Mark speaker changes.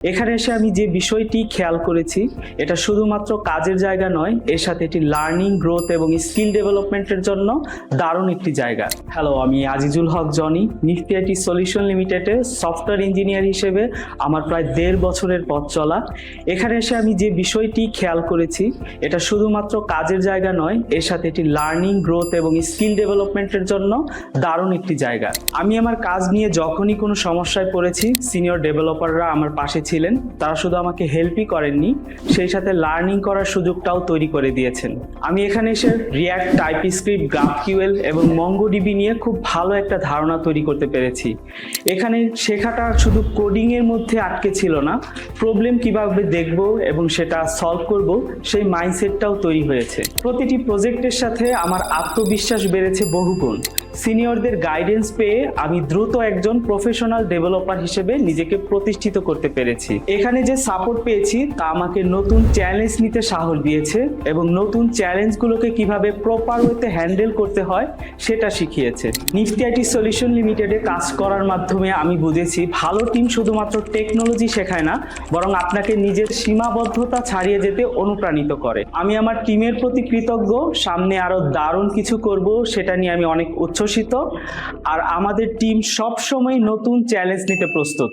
Speaker 1: এখানে এসে আমি যে বিষয়টি খেয়াল করেছি, এটা শুধুমাত্র কাজের জায়গা নয়, এর সাথে এটি লার্নিং, গ্রোথ এবং স্কিল ডেভেলপমেন্টের জন্য দারুণ একটি জায়গা। হ্যালো, আমি আজিজুল হক জনি, নিফটি আইটি সলিউশন লিমিটেডে সফটওয়্যার ইঞ্জিনিয়ার হিসেবে আমার প্রায় 1.5 বছরের পথ চলা। এখানে এসে আমি যে বিষয়টি খেয়াল করেছি, এটা শুধুমাত্র কাজের জায়গা নয়, এর সাথে এটি লার্নিং, গ্রোথ এবং স্কিল ডেভেলপমেন্টের জন্য দারুণ একটি জায়গা। আমি আমার কাজ নিয়ে যখনই কোনো সমস্যায় পড়েছি, সিনিয়র ডেভেলপাররা আমার পাশে ছিলেন। তারা শুধু আমাকে হেল্পই করেননি, সেই সাথে লার্নিং করার সুযোগটাও তৈরি করে দিয়েছেন। আমি এখানে এসে রিয়্যাক্ট, টাইপস্ক্রিপ্ট, গ্রাফকিউএল এবং মঙ্গোডিবি নিয়ে খুব ভালো একটা ধারণা তৈরি করতে পেরেছি। এখানে শেখাটা শুধু কোডিং এর মধ্যে আটকে ছিল না, প্রবলেম কিভাবে দেখব এবং সেটা সলভ করব সেই মাইন্ডসেটটাও তৈরি হয়েছে। প্রতিটি প্রজেক্টের সাথে আমার আত্মবিশ্বাস বেড়েছে বহুগুণ। সিনিয়রদের গাইডেন্স পেয়ে আমি দ্রুত একজন প্রফেশনাল ডেভেলপার হিসেবে নিজেকে প্রতিষ্ঠিত করতে পেরেছি। এখানে যে সাপোর্ট পেয়েছি তা আমাকে নতুন চ্যালেঞ্জ নিতে সাহস দিয়েছে এবং নতুন চ্যালেঞ্জগুলোকে কিভাবে প্রপার ওয়েতে হ্যান্ডেল করতে হয় সেটা শিখিয়েছে। নিফটি আইটি সলিউশন লিমিটেডে কাজ করার মাধ্যমে আমি বুঝেছি ভালো টিম শুধুমাত্র টেকনোলজি শেখায় না, বরং আপনাকে নিজের সীমাবদ্ধতা ছাড়িয়ে যেতে অনুপ্রাণিত করে। আমি আমার টিমের প্রতি কৃতজ্ঞ। সামনে আরো দারুণ কিছু করব, সেটা নিয়ে আমি অনেক উচ্ছ্বসিত। আর আমাদের টিম সবসময় নতুন চ্যালেঞ্জ নিতে প্রস্তুত।